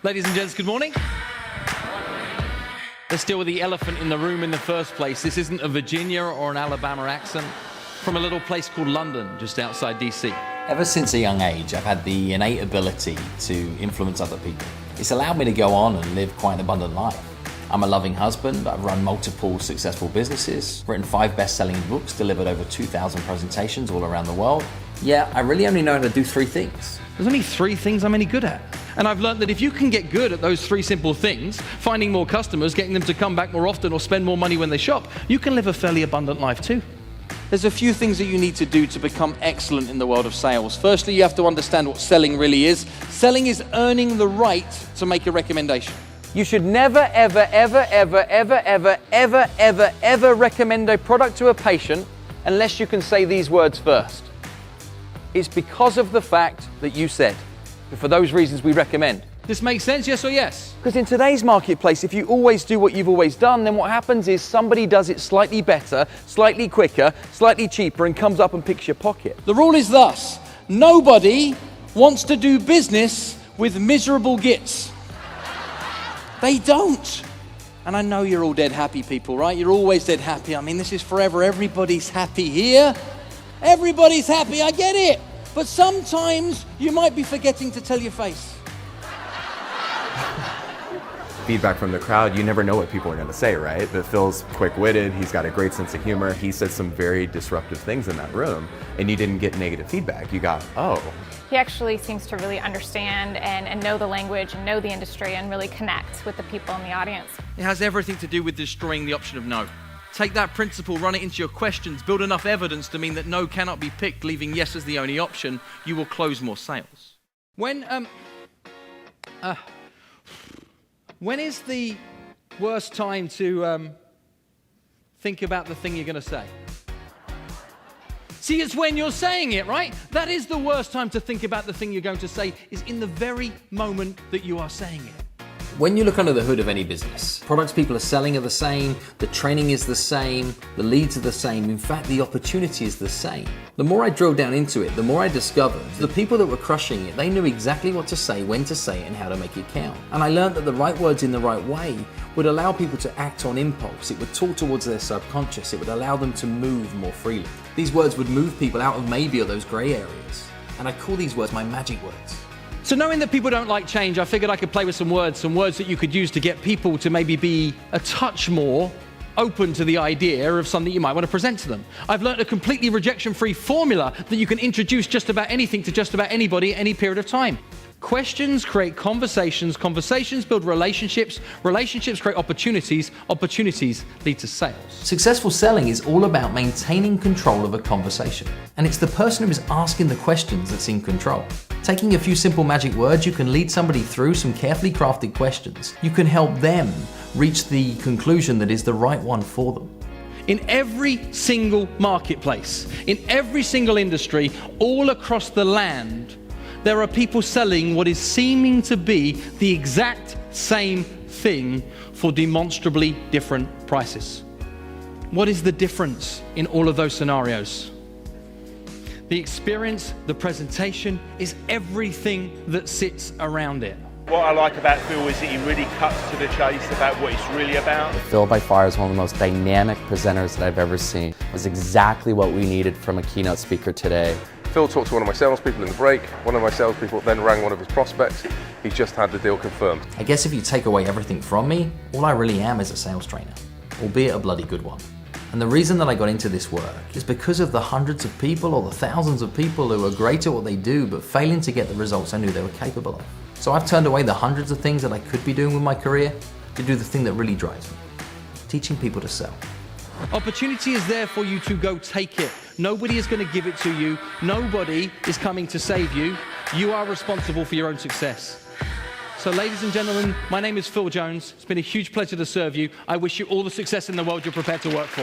Ladies and gents, good morning. Let's deal with the elephant in the room in the first place. This isn't a Virginia or an Alabama accent. From a little place called London, just outside DC. Ever since a young age, I've had the innate ability to influence other people. It's allowed me to go on and live quite an abundant life. I'm a loving husband, I've run multiple successful businesses, written 5 best-selling books, delivered over 2,000 presentations all around the world. Yeah, I really only know how to do 3 things. There's only 3 things I'm any good at. And I've learned that if you can get good at those 3 simple things, finding more customers, getting them to come back more often or spend more money when they shop, you can live a fairly abundant life too. There's a few things that you need to do to become excellent in the world of sales. Firstly, you have to understand what selling really is. Selling is earning the right to make a recommendation. You should never, ever, ever, ever, ever, ever, ever, ever, ever recommend a product to a patient unless you can say these words first. It's because of the fact that you said. For those reasons we recommend. This makes sense, yes or yes? Because in today's marketplace, if you always do what you've always done, then what happens is somebody does it slightly better, slightly quicker, slightly cheaper, and comes up and picks your pocket. The rule is thus: nobody wants to do business with miserable gits. They don't. And I know you're all dead happy people, right? You're always dead happy. I mean, this is forever. Everybody's happy here. Everybody's happy, I get it. But sometimes you might be forgetting to tell your face. Feedback from the crowd, you never know what people are going to say, right? But Phil's quick-witted, he's got a great sense of humor, he said some very disruptive things in that room, and you didn't get negative feedback. You got, oh. He actually seems to really understand and know the language and know the industry and really connect with the people in the audience. It has everything to do with destroying the option of no. Take that principle, run it into your questions, build enough evidence to mean that no cannot be picked, leaving yes as the only option. You will close more sales. When is the worst time to think about the thing you're going to say? See, it's when you're saying it, right? That is the worst time to think about the thing you're going to say, is in the very moment that you are saying it. When you look under the hood of any business, products people are selling are the same, the training is the same, the leads are the same, in fact the opportunity is the same. The more I drilled down into it, the more I discovered the people that were crushing it, they knew exactly what to say, when to say it, and how to make it count. And I learned that the right words in the right way would allow people to act on impulse, it would talk towards their subconscious, it would allow them to move more freely. These words would move people out of maybe or those grey areas. And I call these words my magic words. So knowing that people don't like change, I figured I could play with some words that you could use to get people to maybe be a touch more open to the idea of something you might want to present to them. I've learned a completely rejection-free formula that you can introduce just about anything to just about anybody at any period of time. Questions create conversations, conversations build relationships, relationships create opportunities, opportunities lead to sales. Successful selling is all about maintaining control of a conversation. And it's the person who is asking the questions that's in control. Taking a few simple magic words, you can lead somebody through some carefully crafted questions. You can help them reach the conclusion that is the right one for them. In every single marketplace, in every single industry, all across the land, there are people selling what is seeming to be the exact same thing for demonstrably different prices. What is the difference in all of those scenarios? The experience, the presentation, is everything that sits around it. What I like about Phil is that he really cuts to the chase about what it's really about. Phil by far is one of the most dynamic presenters that I've ever seen. It was exactly what we needed from a keynote speaker today. Phil talked to one of my salespeople in the break. One of my salespeople then rang one of his prospects. He just had the deal confirmed. I guess if you take away everything from me, all I really am is a sales trainer, albeit a bloody good one. And the reason that I got into this work is because of the hundreds of people or the thousands of people who are great at what they do but failing to get the results I knew they were capable of. So I've turned away the hundreds of things that I could be doing with my career to do the thing that really drives me, teaching people to sell. Opportunity is there for you to go take it. Nobody is going to give it to you. Nobody is coming to save you. You are responsible for your own success. So ladies and gentlemen, my name is Phil Jones. It's been a huge pleasure to serve you. I wish you all the success in the world you're prepared to work for.